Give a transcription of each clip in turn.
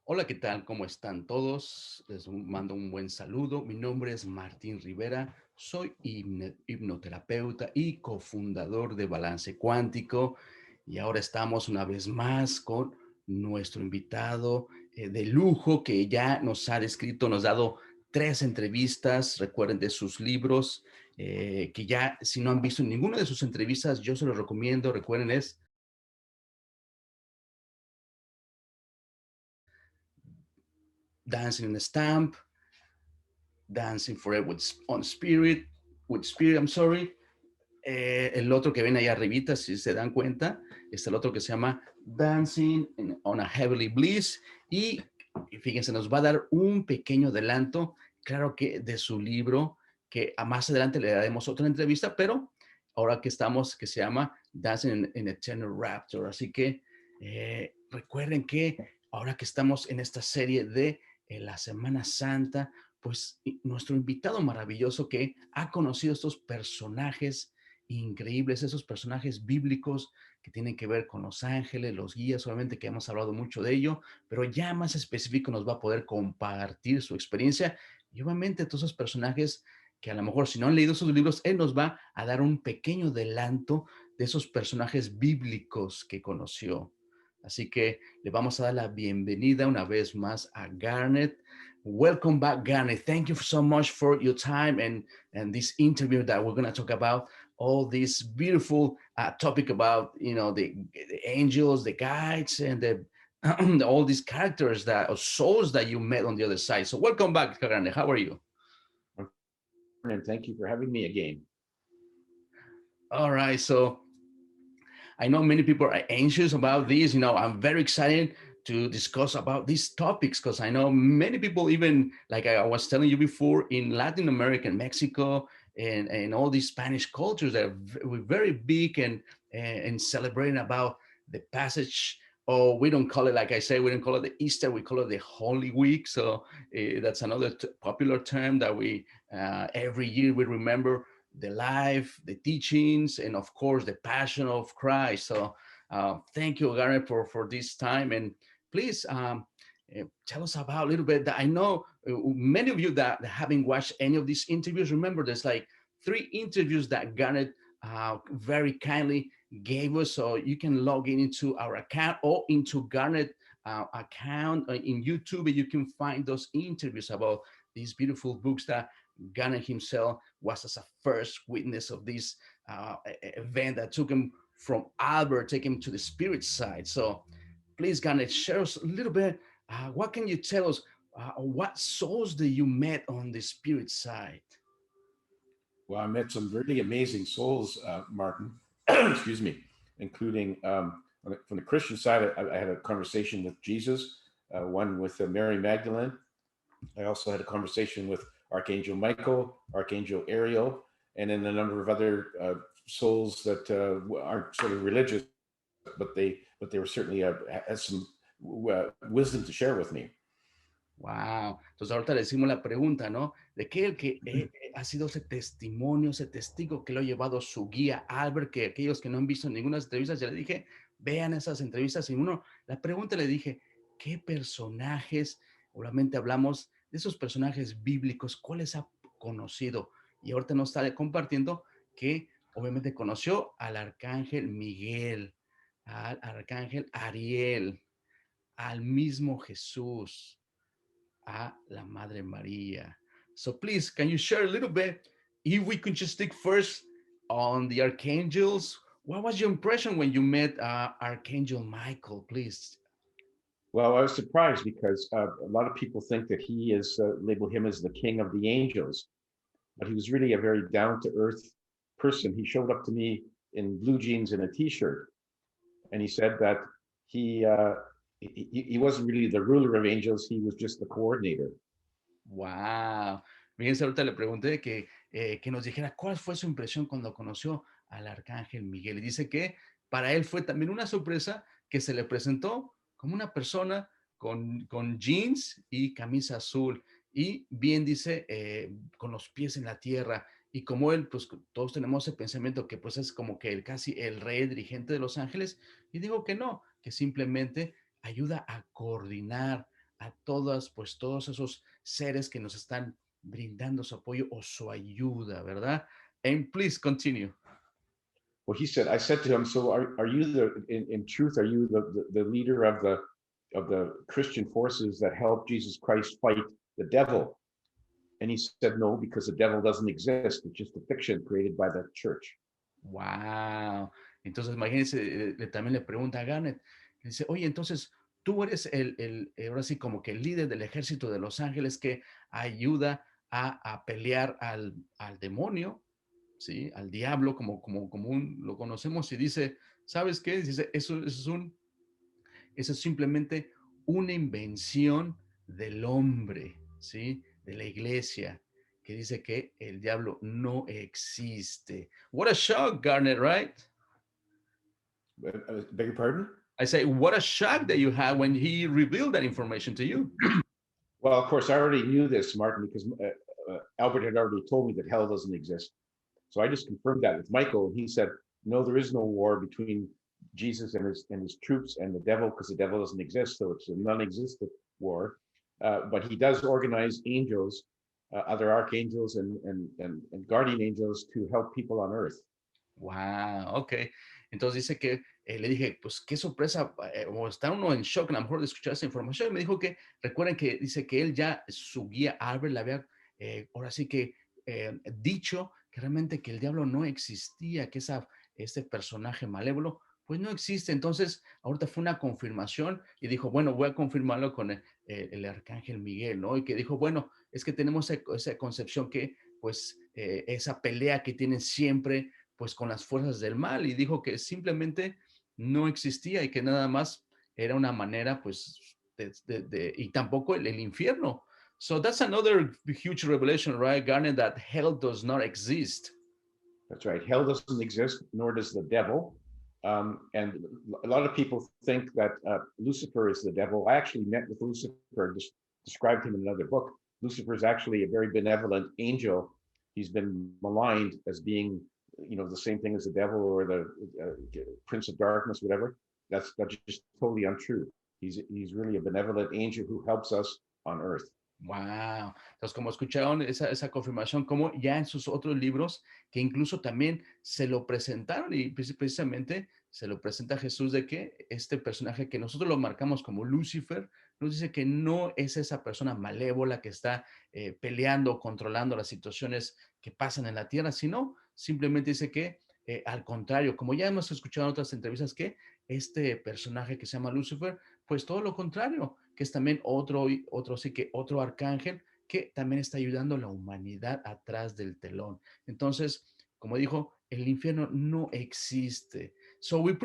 Hola, ¿qué tal? ¿Cómo están todos? Les mando un buen saludo. Mi nombre es Martín Rivera. Soy hipnoterapeuta y cofundador de Balance Cuántico. Y ahora estamos una vez más con nuestro invitado de lujo que ya nos ha descrito, nos ha dado 3 entrevistas. Recuerden de sus libros, que ya si no han visto ninguna de sus entrevistas, yo se los recomiendo. Recuerden, es Dancing in a Stamp, Dancing Forever on Spirit, with Spirit, I'm sorry. El otro que ven ahí arribita, si se dan cuenta, está el otro que se llama Dancing on a Heavenly Bliss. Y fíjense, nos va a dar un pequeño adelanto, claro que de su libro, que a más adelante le daremos otra entrevista, pero ahora que estamos, que se llama Dancing in Eternal Rapture. Así que recuerden que ahora que estamos en esta serie de la Semana Santa, pues nuestro invitado maravilloso que ha conocido estos personajes increíbles, esos personajes bíblicos que tienen que ver con los ángeles, los guías, obviamente que hemos hablado mucho de ello, pero ya más específico nos va a poder compartir su experiencia y obviamente todos esos personajes que a lo mejor si no han leído sus libros, él nos va a dar un pequeño adelanto de esos personajes bíblicos que conoció. Así que le vamos a dar la bienvenida una vez más a Garnet. Welcome back, Garnet. Thank you so much for your time and this interview that we're going to talk about all this beautiful topic about the angels, the guides, and the all these characters that or souls that you met on the other side. So welcome back, Garnet. How are you? And thank you for having me again. All right. So I know many people are anxious about this. I'm very excited to discuss about these topics because I know many people, even like I was telling you before, in Latin America, Mexico, and all these Spanish cultures that are very big and celebrating about the passage. Oh, we don't call it, like I say, we don't call it the Easter, we call it the Holy Week. So that's another popular term that we every year we remember the life, the teachings, and of course the passion of Christ. So thank you, Garnet, for this time. And please tell us about a little bit that I know many of you that haven't watched any of these interviews, remember there's like 3 interviews that Garnet very kindly gave us. So you can log into our account or into Garnet account in YouTube, and you can find those interviews about these beautiful books that Garnet himself was as a first witness of this event that took him from Albert, take him to the spirit side. So please, Garnet, share us a little bit. What can you tell us? What souls that you met on the spirit side? Well, I met some really amazing souls, Martin, excuse me, including from the Christian side, I had a conversation with Jesus, one with Mary Magdalene. I also had a conversation with Archangel Michael, Archangel Ariel, and then a number of other souls that aren't sort of religious, but they were certainly had some wisdom to share with me. Wow. Entonces ahorita le decimos la pregunta, ¿no? De que el que ha sido ese testimonio, ese testigo que lo ha llevado su guía, Albert, que aquellos que no han visto ninguna entrevista, ya le dije, vean esas entrevistas. Y la pregunta le dije, ¿qué personajes, obviamente hablamos de esos personajes bíblicos, cuáles ha conocido? Y ahorita nos está compartiendo que obviamente conoció al Arcángel Miguel, al Arcángel Ariel, al mismo Jesús, a la Madre María. So please, can you share a little bit, if we could just stick first on the archangels, what was your impression when you met Archangel Michael, please? Well, I was surprised because a lot of people think that he is labeled him as the king of the angels, but he was really a very down to earth person. He showed up to me in blue jeans and a t-shirt, and he said that he, uh, he wasn't really the ruler of angels. He was just the coordinator. Wow. Fíjense, ahorita le pregunté que nos dijera cuál fue su impresión cuando conoció al Arcángel Miguel. Y dice que para él fue también una sorpresa que se le presentó como una persona con jeans y camisa azul. Y bien dice, con los pies en la tierra. Y como él, pues todos tenemos ese pensamiento que pues es como que casi el rey dirigente de los ángeles. Y digo que no, que simplemente ayuda a coordinar a todos esos seres que nos están brindando su apoyo o su ayuda, ¿verdad? And please continue. Well, he said, I said to him, so are you in truth, are you the leader of the Christian forces that helped Jesus Christ fight the devil? And he said, no, because the devil doesn't exist. It's just a fiction created by the church. Wow. Entonces, imagínense, también le pregunta a Garnet, le dice, oye, entonces, tú eres ahora sí, como que el líder del ejército de los ángeles que ayuda a pelear al demonio, ¿sí? Al diablo, como lo conocemos, y dice, ¿sabes qué? Dice, eso es simplemente una invención del hombre, ¿sí? De la iglesia, que dice que el diablo no existe. What a shock, Garnet, right? Beg your pardon? I say, what a shock that you had when he revealed that information to you. Well, of course, I already knew this, Martin, because Albert had already told me that hell doesn't exist. So I just confirmed that with Michael, and he said, no, there is no war between Jesus and his troops and the devil, because the devil doesn't exist. So it's a non-existent war. But he does organize angels, other archangels and guardian angels to help people on earth. Wow, ok. Entonces dice que le dije, pues qué sorpresa, o está uno en shock a lo mejor de escuchar esa información. Y me dijo que, recuerden que dice que él ya, su guía Albert le había, ahora sí que dicho que realmente que el diablo no existía, que este personaje malévolo, pues no existe. Entonces, ahorita fue una confirmación y dijo, bueno, voy a confirmarlo con el Arcángel Miguel, ¿no? Y que dijo, bueno, es que tenemos esa concepción que, pues, esa pelea que tienen siempre, pues, con las fuerzas del mal, y dijo que simplemente no existía y que nada más era una manera, pues, y tampoco el infierno. So that's another huge revelation, right, Garnet, that hell does not exist. That's right. Hell doesn't exist, nor does the devil. And a lot of people think that Lucifer is the devil. I actually met with Lucifer, described him in another book. Lucifer is actually a very benevolent angel. He's been maligned as being, the same thing as the devil or the prince of darkness, whatever. That's just totally untrue. He's really a benevolent angel who helps us on earth. Wow. Entonces, como escucharon esa confirmación, como ya en sus otros libros, que incluso también se lo presentaron y precisamente se lo presenta Jesús de que este personaje que nosotros lo marcamos como Lucifer, nos dice que no es esa persona malévola que está peleando, controlando las situaciones que pasan en la tierra, sino simplemente dice que al contrario, como ya hemos escuchado en otras entrevistas, que este personaje que se llama Lucifer, pues todo lo contrario, que es también otro arcángel que también está ayudando a la humanidad atrás del telón. Entonces, como dijo, el infierno no existe. So we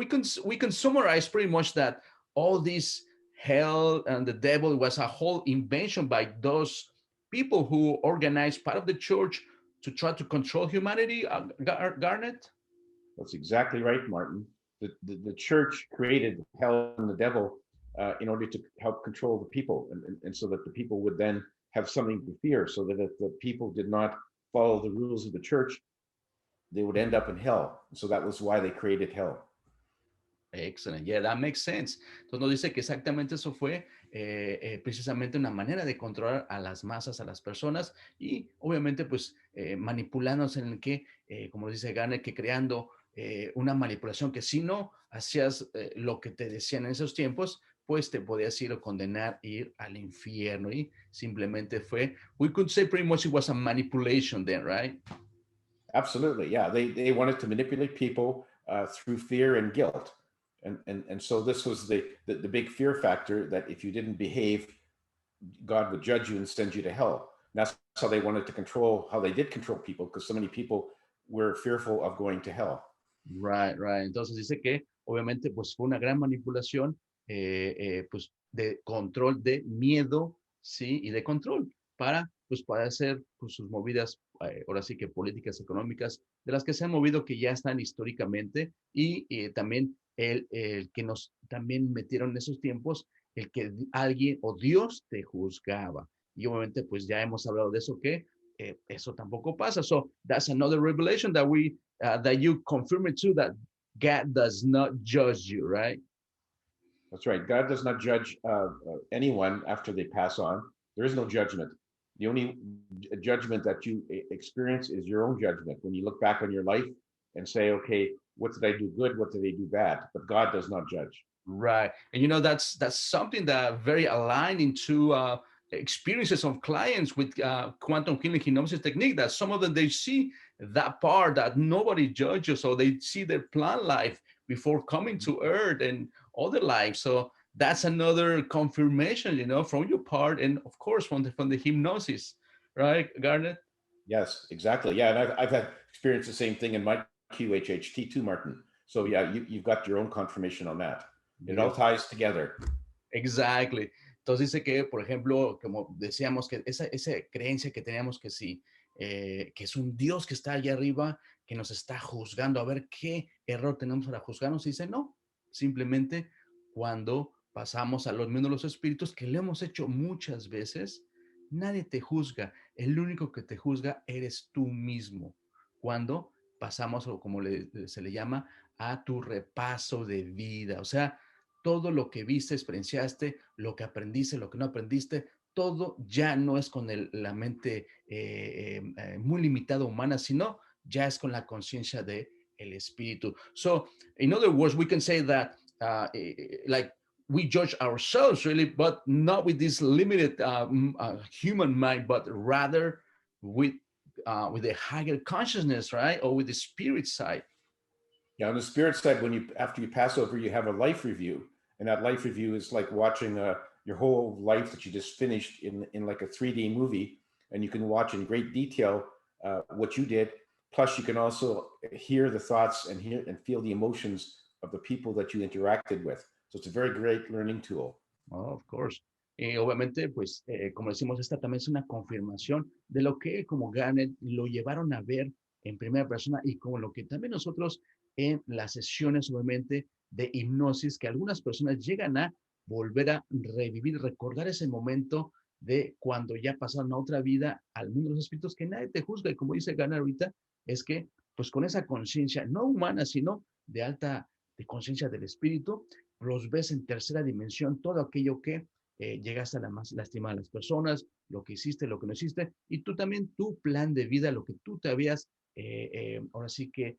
can summarize pretty much that all this hell and the devil was a whole invention by those people who organized part of the church to try to control humanity, Garnet? That's exactly right, Martin. The church created hell and the devil in order to help control the people, and so that the people would then have something to fear, so that if the people did not follow the rules of the church, they would end up in hell. So that was why they created hell. Excellent. Yeah, that makes sense. Entonces nos dice que exactamente eso fue precisamente una manera de controlar a las masas, a las personas y obviamente pues manipulándonos en el que, como dice Garnet, que creando una manipulación que si no hacías lo que te decían en esos tiempos, pues te podías ir o condenar, ir al infierno y simplemente fue, we could say pretty much it was a manipulation then, right? Absolutely, yeah. They wanted to manipulate people through fear and guilt. And so this was the big fear factor, that if you didn't behave, God would judge you and send you to hell. And that's how they wanted to control, how they did control people, because so many people were fearful of going to hell. Right, right. Entonces dice que obviamente pues fue una gran manipulación pues de control, de miedo, sí, y de control para hacer pues, sus movidas, ahora sí que políticas económicas, de las que se han movido que ya están históricamente y también el que nos también metieron en esos tiempos, el que alguien o Dios te juzgaba. Y obviamente pues ya hemos hablado de eso que eso tampoco pasa. So that's another revelation that you confirm it too, that God does not judge you, right? That's right. God does not judge anyone after they pass on. There is no judgment. The only judgment that you experience is your own judgment when you look back on your life and say, okay, what did I do good? What did I do bad? But God does not judge. Right. And you know, that's something that very aligned into experiences of clients with quantum healing hypnosis technique, that some of them, they see that part that nobody judges, or they see their plant life before coming to earth and other life. So that's another confirmation, you know, from your part, and of course from the hypnosis, right, Garnet? Yes, exactly. Yeah, and I've had experienced the same thing in my QHHT too, Martin. So yeah, you've got your own confirmation on that. It all ties together. Exactly. Entonces dice que, por ejemplo, como decíamos, que esa creencia que teníamos que sí, que es un Dios que está allá arriba, que nos está juzgando, a ver qué error tenemos para juzgarnos, y dice, no, simplemente cuando pasamos a los mundos de los espíritus, que lo hemos hecho muchas veces, nadie te juzga, el único que te juzga eres tú mismo. Cuando pasamos, o como se le llama, a tu repaso de vida, o sea, todo lo que viste, experienciaste, lo que aprendiste, lo que no aprendiste, todo ya no es con la mente muy limitada humana, sino ya es con la conciencia de el espíritu. So, in other words, we can say that like we judge ourselves really, but not with this limited human mind, but rather with the higher consciousness, right? Or with the spirit side. Yeah, on the spirit side, when you after you pass over, you have a life review, and that life review is like watching your whole life that you just finished in like a 3D movie, and you can watch in great detail what you did. Plus, you can also hear the thoughts and hear and feel the emotions of the people that you interacted with. So it's a very great learning tool. Oh, of course. Obviamente, pues, como decimos, esta también es una confirmación de lo que como Garnet lo llevaron a ver en primera persona, y como lo que también nosotros en las sesiones, obviamente, de hipnosis, que algunas personas llegan a volver a revivir, recordar ese momento de cuando ya pasaron a otra vida, al mundo de los espíritus, que nadie te juzga. Y como dice Garnet ahorita, es que, pues con esa conciencia, no humana, sino de alta, de conciencia del espíritu, los ves en tercera dimensión, todo aquello que llegaste a lastimar a las personas, lo que hiciste, lo que no hiciste, y tú también, tu plan de vida, lo que tú te habías, ahora sí que,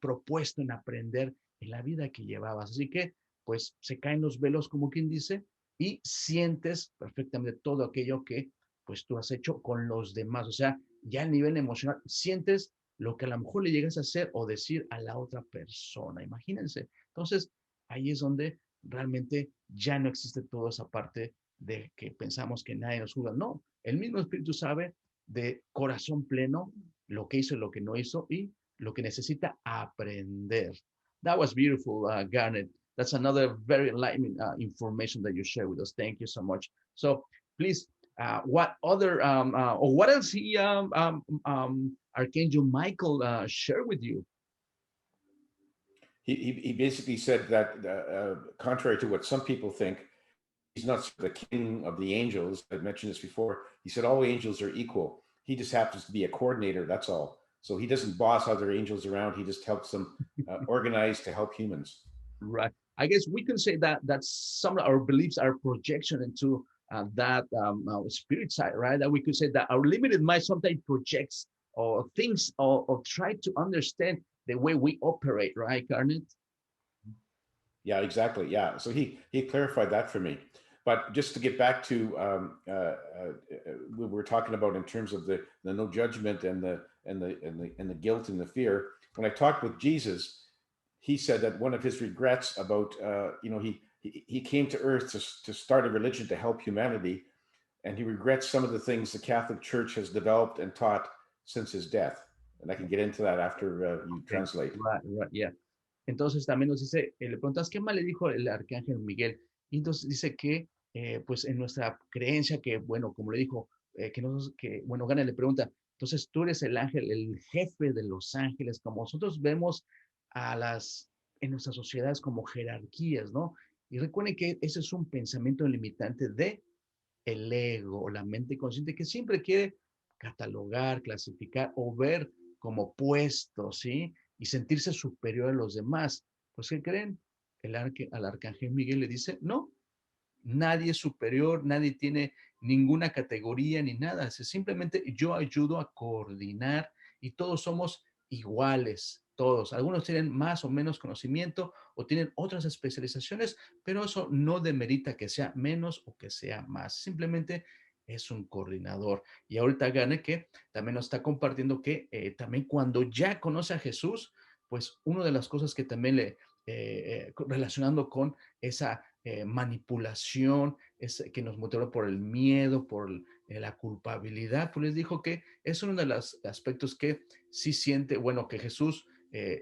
propuesto en aprender en la vida que llevabas. Así que, pues, se caen los velos, como quien dice, y sientes perfectamente todo aquello que, pues, tú has hecho con los demás. O sea, ya a nivel emocional, sientes lo que a lo mejor le llegas a hacer o decir a la otra persona. Imagínense. Entonces, ahí es donde realmente ya no existe toda esa parte de que pensamos que nadie nos juzga. No, el mismo Espíritu sabe de corazón pleno lo que hizo y lo que no hizo, y lo que necesita aprender. That was beautiful, Garnet. That's another very enlightening information that you share with us. Thank you so much. So please, what other, or what else Archangel Michael shared with you? He basically said that contrary to what some people think, he's not the king of the angels. I've mentioned this before. He said all angels are equal. He just happens to be a coordinator. That's all. So he doesn't boss other angels around. He just helps them organize to help humans. Right. I guess we can say that some of our beliefs are projection into that spirit side, right? That we could say that our limited mind sometimes projects or thinks or try to understand the way we operate, right, Garnet? Yeah, exactly. Yeah. So he clarified that for me. But just to get back to what we're talking about in terms of the no judgment and the guilt and the fear. When I talked with Jesus, he said that one of his regrets about he came to earth to start a religion to help humanity, and he regrets some of the things the Catholic Church has developed and taught since his death. And I can get into that after you translate. Right, yeah. Entonces también nos dice, le preguntas, ¿qué más le dijo el Arcángel Miguel? Y entonces dice que, pues en nuestra creencia, que bueno, como le dijo, bueno, Gana le pregunta, entonces tú eres el ángel, el jefe de los ángeles, como nosotros vemos en nuestras sociedades como jerarquías, ¿no? Y recuerden que ese es un pensamiento limitante de el ego, la mente consciente, que siempre quiere catalogar, clasificar o ver como puestos, ¿sí? Y sentirse superior a los demás. Pues, ¿qué creen? al Arcángel Miguel le dice, no, nadie es superior, nadie tiene ninguna categoría ni nada. Simplemente yo ayudo a coordinar y todos somos iguales, todos. Algunos tienen más o menos conocimiento o tienen otras especializaciones, pero eso no demerita que sea menos o que sea más. Simplemente es un coordinador. Y ahorita Gane que también nos está compartiendo que también cuando ya conoce a Jesús, pues una de las cosas que también relacionando con esa manipulación que nos motivó por el miedo, por la culpabilidad, pues les dijo que es uno de los aspectos que sí siente, bueno, que Jesús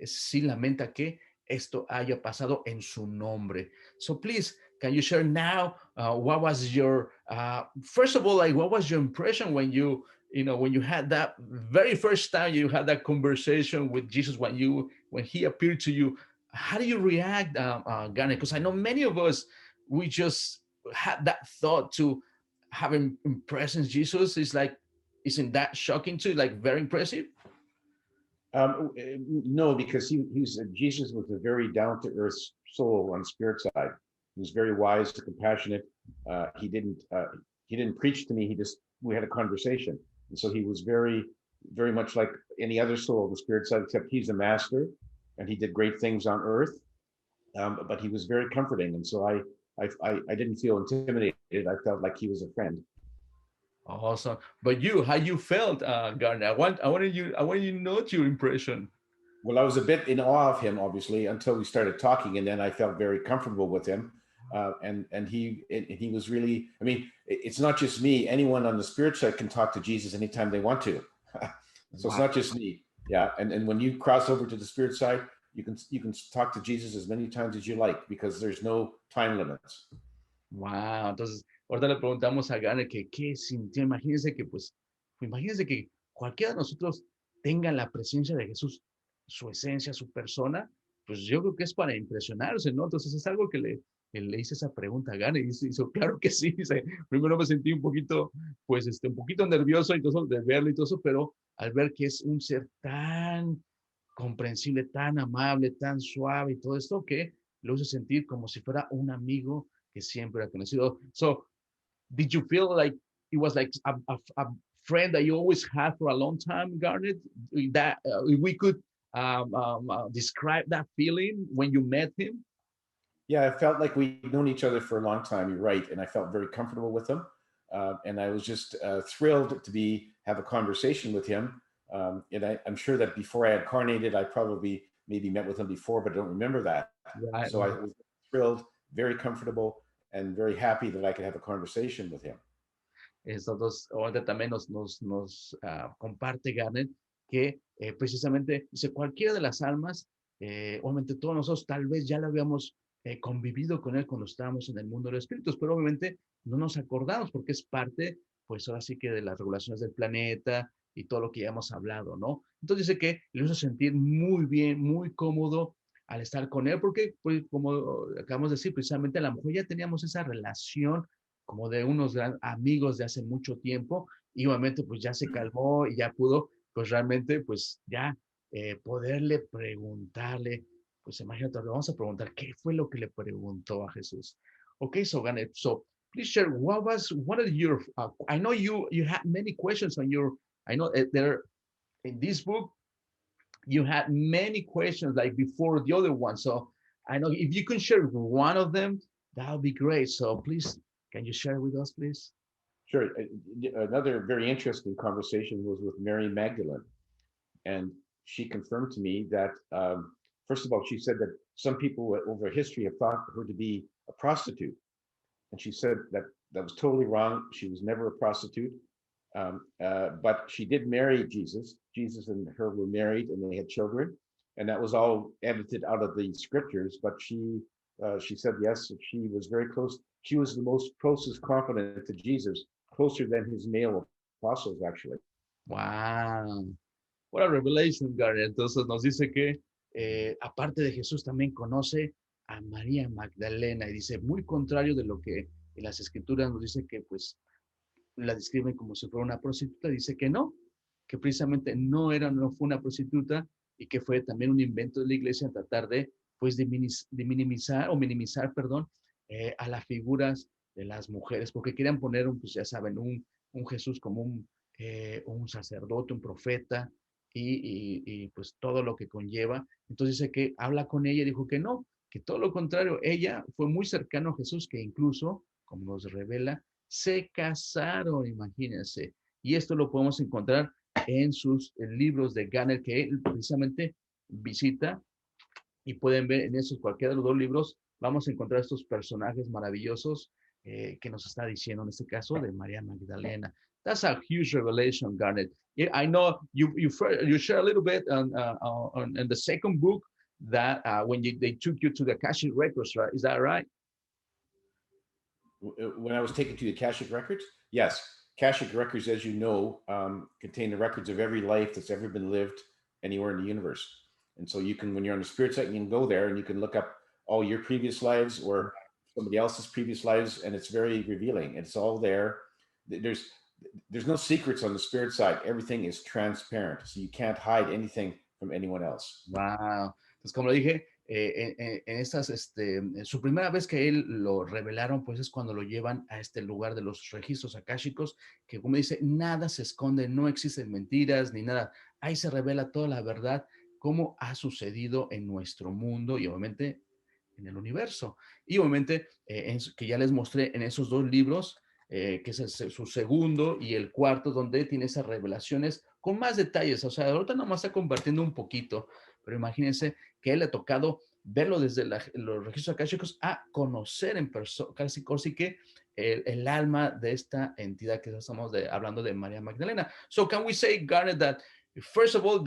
sí lamenta que esto haya pasado en su nombre. So please, can you share now what was your, first of all, like what was your impression when when you had that very first time you had that conversation with Jesus when he appeared to you? How do you react, Ghana? Because I know many of us, we just had that thought to having presence Jesus is like, isn't that shocking too? Like very impressive? No, because Jesus was a very down to earth soul on the spirit side. He was very wise, compassionate. He didn't preach to me. We had a conversation, and so he was very, very much like any other soul on the spirit side, except he's a master, and he did great things on earth. But he was very comforting, and so I didn't feel intimidated. I felt like he was a friend. Awesome. But how you felt, Garner? I wanted you to note your impression. Well, I was a bit in awe of him, obviously, until we started talking, and then I felt very comfortable with him. And he was really, I mean, it's not just me. Anyone on the spirit side can talk to Jesus anytime they want to. So It's not just me. Yeah. And when you cross over to the spirit side, you can talk to Jesus as many times as you like, because there's no time limits. Wow. Entonces, ahorita le preguntamos a Garner que qué sintió. Imagínense que cualquiera de nosotros tenga la presencia de Jesús, su esencia, su persona, pues yo creo que es para impresionarse, ¿no? Entonces es algo que le hice esa pregunta a Garner y hizo, claro que sí. Dice, primero me sentí un poquito, pues, un poquito nervioso y todo eso, de verlo y todo eso, pero al ver que es un ser tan comprensible, tan amable, tan suave y todo esto, que lo hizo sentir como si fuera un amigo que siempre ha conocido. So, did you feel like it was like a friend that you always had for a long time, Garnet? That we could describe that feeling when you met him? Yeah, I felt like we'd known each other for a long time. You're right, and I felt very comfortable with him, and I was just thrilled to have a conversation with him. And I'm sure that before I had carnated, I probably maybe met with him before, but I don't remember that. Right. So I was thrilled, very comfortable, and very happy that I could have a conversation with him. Estos dos, ahorita también nos comparte Garnet que precisamente dice, cualquiera de las almas, obviamente todos nosotros tal vez ya lo habíamos convivido con él cuando estábamos en el mundo de los espíritus, pero obviamente no nos acordamos porque es parte, pues ahora sí que de las regulaciones del planeta y todo lo que ya hemos hablado, ¿no? Entonces dice que le hizo sentir muy bien, muy cómodo al estar con él, porque pues, como acabamos de decir, precisamente a lo mejor ya teníamos esa relación como de unos amigos de hace mucho tiempo, y obviamente pues ya se calmó y ya pudo, pues realmente pues ya poderle preguntarle, pues imagínate, le vamos a preguntar qué fue lo que le preguntó a Jesús. Okay, so Ganet, so please share what are your, I know you had many questions on your, I know there in this book, you had many questions like before the other one. So I know if you can share one of them, that would be great. So please, can you share with us, please? Sure. Another very interesting conversation was with Mary Magdalene. And she confirmed to me that, first of all, she said that some people over history have thought her to be a prostitute. And she said that was totally wrong. She was never a prostitute. But she did marry Jesus. Jesus and her were married and they had children. And that was all edited out of the scriptures. But she said, yes, she was very close. She was the most closest confidant to Jesus, closer than his male apostles, actually. Wow. What a revelation, Gary. Entonces nos dice que aparte de Jesús también conoce a María Magdalena y dice, muy contrario de lo que en las escrituras nos dice que pues la describen como si fuera una prostituta, dice que no, que precisamente no fue una prostituta y que fue también un invento de la iglesia en tratar de pues de minimizar, perdón, a las figuras de las mujeres, porque querían poner, pues ya saben, un Jesús como un sacerdote, un profeta, y pues todo lo que conlleva. Entonces dice que habla con ella y dijo que no, que todo lo contrario, ella fue muy cercano a Jesús, que incluso, como nos revela, se casaron, imagínense. Y esto lo podemos encontrar en sus libros de Garnet, que él precisamente visita, y pueden ver en esos, cualquiera de los dos libros, vamos a encontrar estos personajes maravillosos que nos está diciendo, en este caso, de María Magdalena. That's a huge revelation, Garnet. Yeah, I know you share a little bit on the second book that when they took you to the Akashic records, right? Is that right? When I was taken to the Akashic records, yes. Akashic records, as you know, contain the records of every life that's ever been lived anywhere in the universe. And so you can, when you're on the spirit site, you can go there and you can look up all your previous lives or somebody else's previous lives, and it's very revealing. It's all there. There's no secrets on the spirit side. Everything is transparent, so you can't hide anything from anyone else. Wow. Entonces, como lo dije, en estas, su primera vez que él lo revelaron, pues es cuando lo llevan a este lugar de los registros akáshicos, que como dice, nada se esconde, no existen mentiras ni nada. Ahí se revela toda la verdad, cómo ha sucedido en nuestro mundo y obviamente en el universo. Y obviamente, que ya les mostré en esos dos libros, que es su segundo y el cuarto, donde tiene esas revelaciones con más detalles. O sea, ahorita nomás está compartiendo un poquito, pero imagínense que él le ha tocado verlo desde los registros akáshicos a conocer en persona, casi que el alma de esta entidad que estamos hablando de María Magdalena. So can we say, Garnet, that first of all,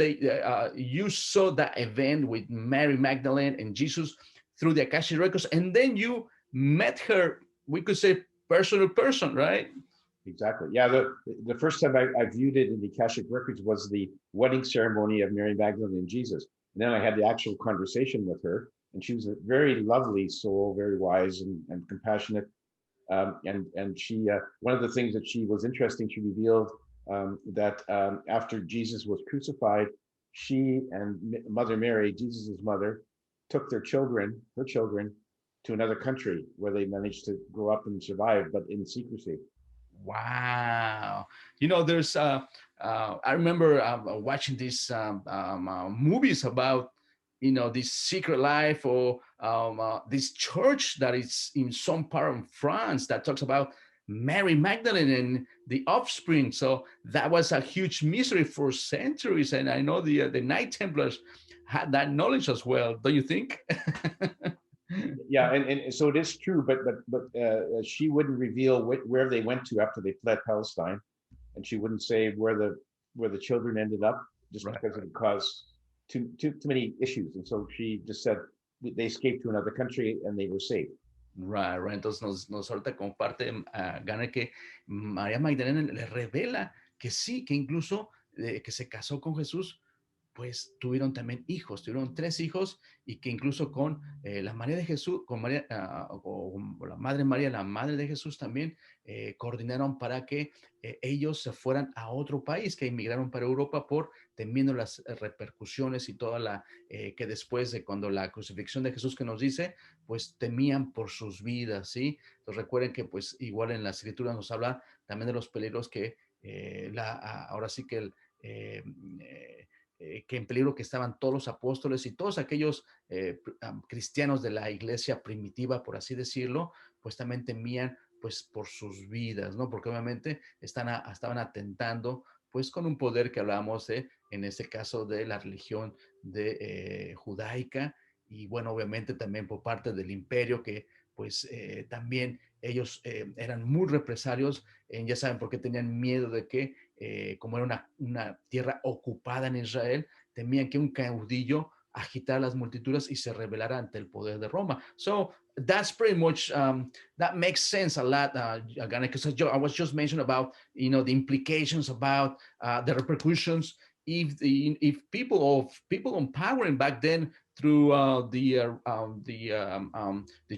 you saw that event with Mary Magdalene and Jesus through the Akashic records, and then you met her, we could say, person to person, right? Exactly. Yeah. The first time I viewed it in the Akashic records was the wedding ceremony of Mary Magdalene and Jesus. And then I had the actual conversation with her, and she was a very lovely soul, very wise and compassionate. And she, one of the things that she was interesting, she revealed that after Jesus was crucified, she and Mother Mary, Jesus's mother, took her children, to another country where they managed to grow up and survive, but in secrecy. Wow. You know, there's, I remember watching these movies about, you know, this secret life or this church that is in some part of France that talks about Mary Magdalene and the offspring. So that was a huge mystery for centuries. And I know the Knight Templars had that knowledge as well. Don't you think? Yeah, and so it is true, but she wouldn't reveal where they went to after they fled Palestine, and she wouldn't say where the children ended up, just right, because it would cause too many issues. And so she just said they escaped to another country and they were safe. Right. Entonces nos ahorita comparte Garnet que María Magdalena le revela que sí, que incluso que se casó con Jesús, pues tuvieron también hijos, tuvieron 3 hijos, y que incluso con la María de Jesús, con María, o la Madre María, la Madre de Jesús también, coordinaron para que ellos se fueran a otro país, que emigraron para Europa temiendo las repercusiones y toda que después de cuando la crucifixión de Jesús que nos dice, pues temían por sus vidas, ¿sí? Entonces recuerden que pues igual en la escritura nos habla también de los peligros que ahora sí que que en peligro que estaban todos los apóstoles y todos aquellos cristianos de la iglesia primitiva, por así decirlo, pues también temían pues por sus vidas, ¿no? Porque obviamente estaban atentando pues con un poder que hablábamos en este caso de la religión judaica, y bueno, obviamente también por parte del imperio, que pues también ellos eran muy represalios, ya saben por qué tenían miedo de que como era una tierra ocupada en Israel, temían que un caudillo agitara las multitudes y se rebelara ante el poder de Roma. So that's pretty much, that makes sense a lot, because I was just mentioning about, you know, the implications about the repercussions if people empowering back then through the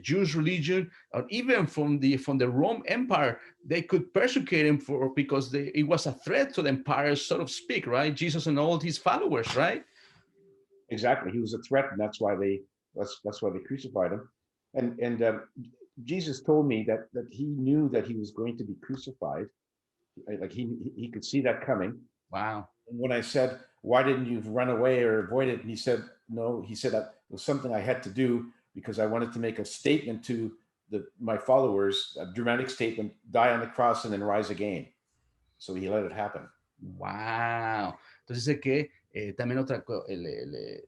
Jewish religion, or even from the Rome Empire, they could persecute him because it was a threat to the empire, so to speak, right? Jesus and all his followers, right? Exactly, he was a threat, and that's why they That's why they crucified him. And Jesus told me that he knew that he was going to be crucified. Like he could see that coming. Wow. And when I said, why didn't you run away or avoid it? And he said, no, he said that it was something I had to do because I wanted to make a statement to my followers, a dramatic statement, die on the cross and then rise again. So he let it happen. Wow. Entonces dice que también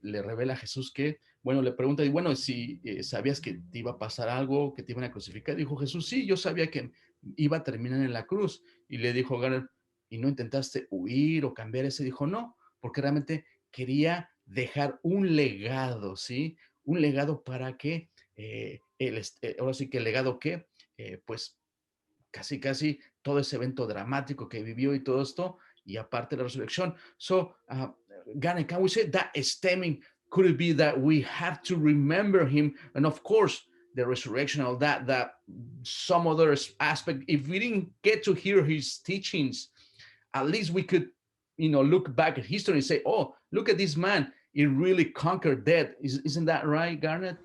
le revela a Jesús que, bueno, le pregunta, y bueno, si sabías que te iba a pasar algo, que te iban a crucificar. Dijo Jesús, sí, yo sabía que iba a terminar en la cruz. Y le dijo Garner, ¿y no intentaste huir o cambiar ese? Dijo, no, porque realmente quería dejar un legado, ¿sí? Un legado para que, ahora sí que el legado que, pues, casi todo ese evento dramático que vivió y todo esto, y aparte la resurrección. So, Gane, can we say that stemming, could it be that we have to remember him, and of course, the resurrection, all that some other aspect, if we didn't get to hear his teachings, at least we could, look back at history and say, oh, look at this man, he really conquered death. Isn't that right, Garnet?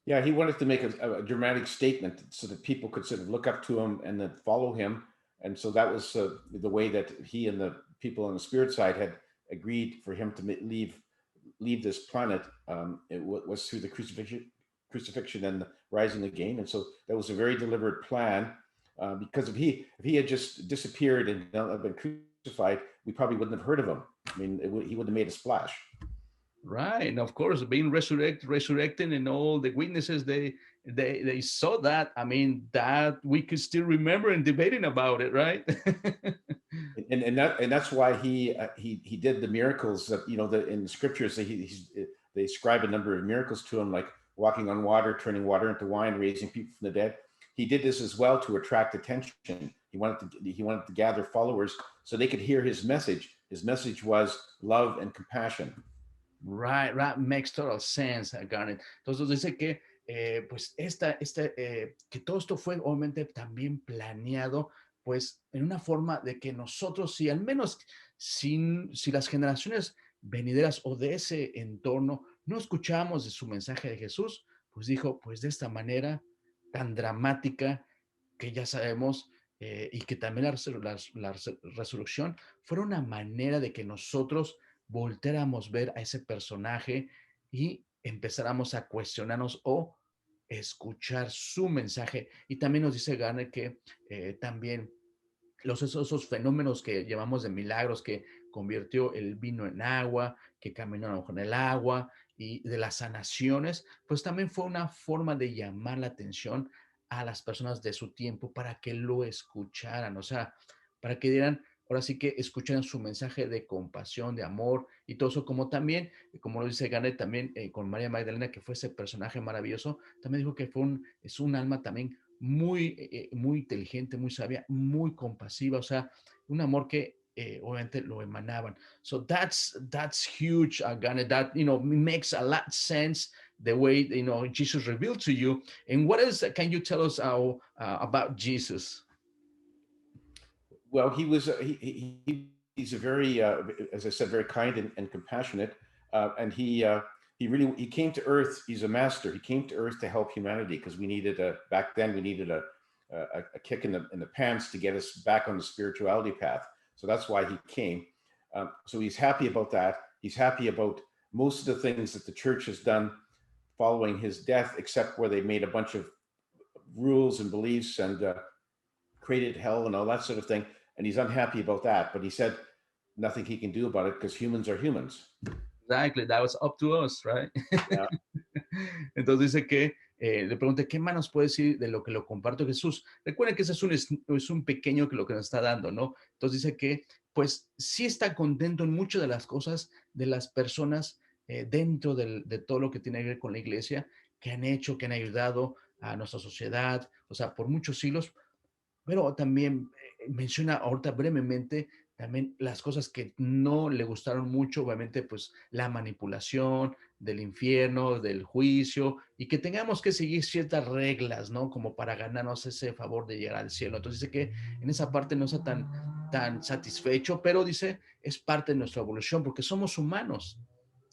Yeah, he wanted to make a dramatic statement so that people could sort of look up to him and then follow him. And so that was the way that he and the people on the spirit side had agreed for him to leave this planet. It was through the crucifixion and the rising again. And so that was a very deliberate plan, because if he had just disappeared and not been crucified, we probably wouldn't have heard of him. I mean, he would have made a splash. Right, and of course, being resurrecting, and all the witnesses they saw that. I mean, that we could still remember and debating about it, right? and that's why he did the miracles that in the scriptures that they ascribe a number of miracles to him, like walking on water, turning water into wine, raising people from the dead. He did this as well to attract attention. He wanted to gather followers so they could hear his message. His message was love and compassion. Right, makes total sense, Garnet. Entonces dice que, pues, que todo esto fue obviamente también planeado, pues, en una forma de que nosotros, si al menos, si las generaciones venideras o de ese entorno no escuchamos de su mensaje de Jesús, pues dijo, pues de esta manera tan dramática que ya sabemos, y que también la resurrección fuera una manera de que nosotros volteáramos ver a ese personaje y empezáramos a cuestionarnos o escuchar su mensaje. Y también nos dice Garner que también esos fenómenos que llamamos de milagros, que convirtió el vino en agua, que caminó en el agua, y de las sanaciones, pues también fue una forma de llamar la atención a las personas de su tiempo para que lo escucharan, o sea, para que dieran, ahora sí que escucharan su mensaje de compasión, de amor y todo eso, como también, como lo dice Garnet, también con María Magdalena, que fue ese personaje maravilloso, también dijo que es un alma también muy inteligente, muy sabia, muy compasiva, o sea, un amor que obviamente lo emanaban. So that's huge, Garnet. That makes a lot of sense the way Jesus revealed to you. And what else can you tell us about Jesus? Well, he's a very, as I said, very kind and compassionate, and he came to Earth. He's a master. He came to Earth to help humanity because back then we needed a kick in the pants to get us back on the spirituality path. So that's why he came. So he's happy about that. He's happy about most of the things that the church has done following his death, except where they made a bunch of rules and beliefs and created hell and all that sort of thing. And he's unhappy about that. But he said nothing he can do about it because humans are humans. Exactly, that was up to us, right? Yeah. Entonces dice que le pregunté, ¿qué más nos puede decir de lo que lo comparto Jesús? Recuerden que ese es un pequeño que lo que nos está dando, ¿no? Entonces dice que, pues, sí está contento en muchas de las cosas de las personas dentro de todo lo que tiene que ver con la iglesia, que han hecho, que han ayudado a nuestra sociedad, o sea, por muchos siglos, pero también menciona ahorita brevemente también las cosas que no le gustaron mucho, obviamente, pues la manipulación del infierno, del juicio, y que tengamos que seguir ciertas reglas, ¿no? Como para ganarnos ese favor de llegar al cielo. Entonces dice que en esa parte no está tan satisfecho, pero dice, es parte de nuestra evolución, porque somos humanos.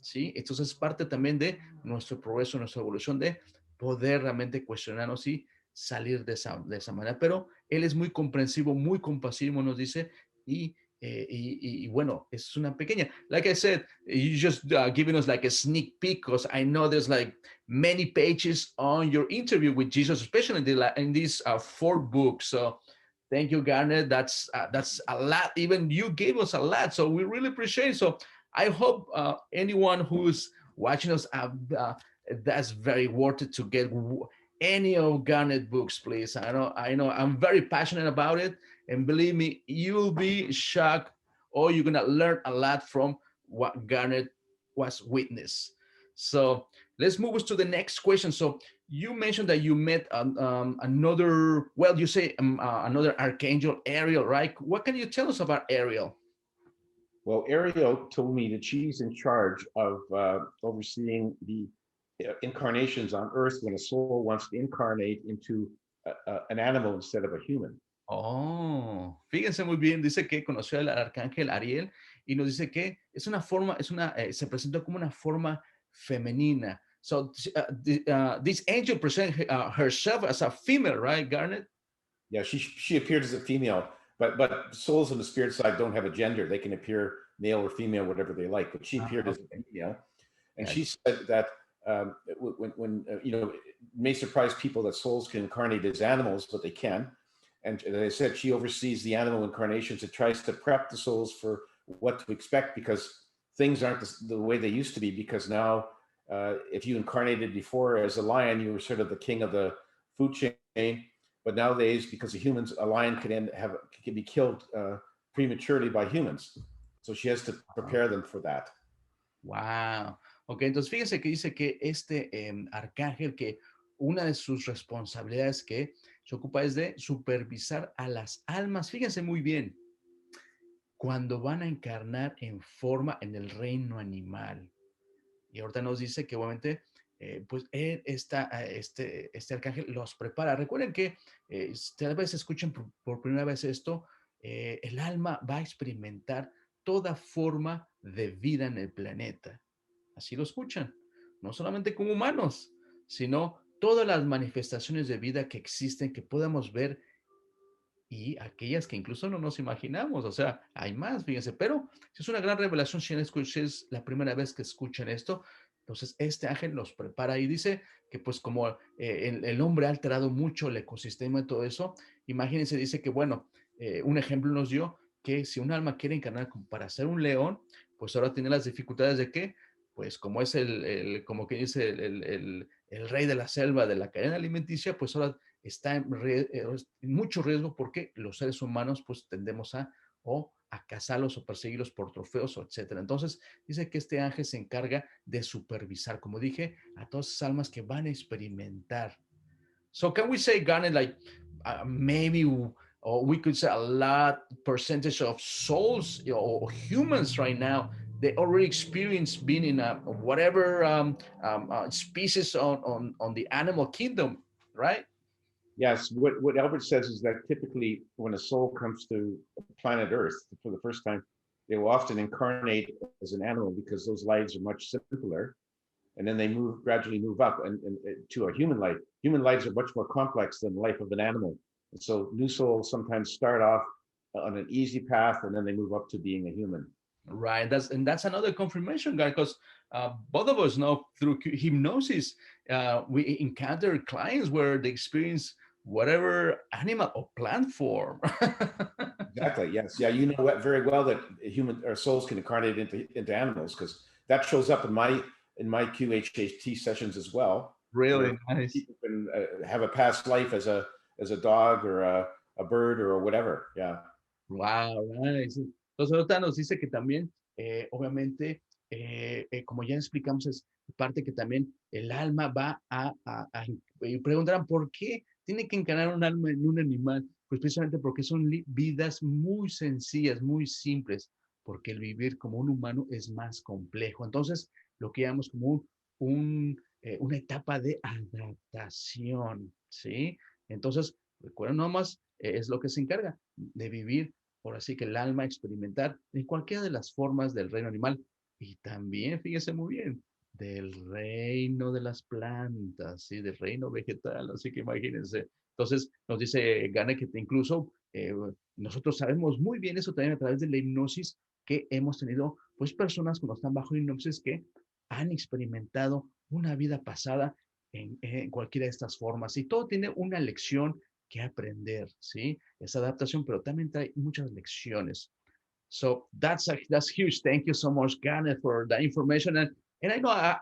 ¿sí? Entonces es parte también de nuestro progreso, nuestra evolución, de poder realmente cuestionarnos y salir de esa manera. Pero él es muy comprensivo, muy compasivo, nos dice, y bueno, es una pequeña, like I said, you just giving us like a sneak peek, because I know there's like many pages on your interview with Jesus, especially in these 4 books. So thank you, Garnet. That's a lot. Even you gave us a lot, so we really appreciate it. So I hope anyone who's watching us, that's very worth it to get any of Garnet books, please. I know, I'm very passionate about it, and believe me, you'll be shocked, or you're gonna learn a lot from what Garnet was witness. So let's move us to the next question. So you mentioned that you met another, well, you say another Archangel Ariel, right? What can you tell us about Ariel? Well, Ariel told me that she's in charge of overseeing the incarnations on Earth when a soul wants to incarnate into an animal instead of a human. Oh, fíjense muy bien, dice que conoció al Arcángel Ariel y nos dice que es una forma, se presentó como una forma femenina. So this angel presents herself as a female, right, Garnet? Yeah, she appeared as a female, but souls on the spirit side don't have a gender. They can appear male or female, whatever they like. But she appeared as a female, and Yes. she said that when it may surprise people that souls can incarnate as animals, but they can. And as I said, she oversees the animal incarnations. It tries to prep the souls for what to expect, because things aren't the way they used to be. Because now, if you incarnated before as a lion, you were sort of the king of the food chain. But nowadays, because of humans, a lion can be killed prematurely by humans. So she has to prepare them for that. Wow. Ok, entonces fíjense que dice que arcángel, que una de sus responsabilidades que se ocupa es de supervisar a las almas. Fíjense muy bien, cuando van a encarnar en forma en el reino animal. Y ahorita nos dice que obviamente, pues este arcángel los prepara. Recuerden que tal vez escuchen por primera vez esto, el alma va a experimentar toda forma de vida en el planeta. Así lo escuchan. No solamente como humanos, sino todas las manifestaciones de vida que existen, que podamos ver, y aquellas que incluso no nos imaginamos. O sea, hay más, fíjense, pero es una gran revelación si es la primera vez que escuchan esto. Entonces, este ángel los prepara y dice que pues como el hombre ha alterado mucho el ecosistema y todo eso, imagínense, dice que bueno, un ejemplo nos dio que si un alma quiere encarnar como para ser un león, pues ahora tiene las dificultades de que, pues como es como que dice el rey de la selva de la cadena alimenticia, pues ahora está en mucho riesgo, porque los seres humanos pues tendemos a cazarlos o perseguirlos por trofeos, o etcétera. Entonces dice que este ángel se encarga de supervisar, como dije, a todas esas almas que van a experimentar. So can we say, Garnet, like maybe, or we could say a lot percentage of souls or humans right now, they already experience being in a whatever species on the animal kingdom, right? Yes, what Albert says is that typically when a soul comes to planet Earth for the first time, they will often incarnate as an animal because those lives are much simpler. And then they gradually move up and to a human life. Human lives are much more complex than the life of an animal. And so new souls sometimes start off on an easy path, and then they move up to being a human. Right. That's another confirmation, guy, because both of us know through hypnosis, we encounter clients where they experience whatever animal or plant form. Exactly. Yes. Yeah. You know very well that human or souls can incarnate into animals, because that shows up in my QHHT sessions as well. Really nice. People can have a past life as a dog or a bird or whatever. Yeah. Wow, nice. Entonces ahorita nos dice que también, obviamente, como ya explicamos, es parte que también el alma va y preguntarán por qué tiene que encarnar un alma en un animal. Pues precisamente porque son vidas muy sencillas, muy simples, porque el vivir como un humano es más complejo. Entonces, lo que llamamos como una etapa de adaptación, ¿sí? Entonces, recuerden nomás, es lo que se encarga de vivir, por así que el alma experimentar en cualquiera de las formas del reino animal. Y también, fíjese muy bien, del reino de las plantas, ¿sí? Del reino vegetal, así que imagínense. Entonces, nos dice Gane que incluso nosotros sabemos muy bien eso también a través de la hipnosis, que hemos tenido, pues, personas cuando están bajo hipnosis que han experimentado una vida pasada en cualquiera de estas formas. Y todo tiene una lección que aprender, ¿sí? Esa adaptación, pero también trae muchas lecciones. So that's huge. Thank you so much, Garnet, for the information. And I know I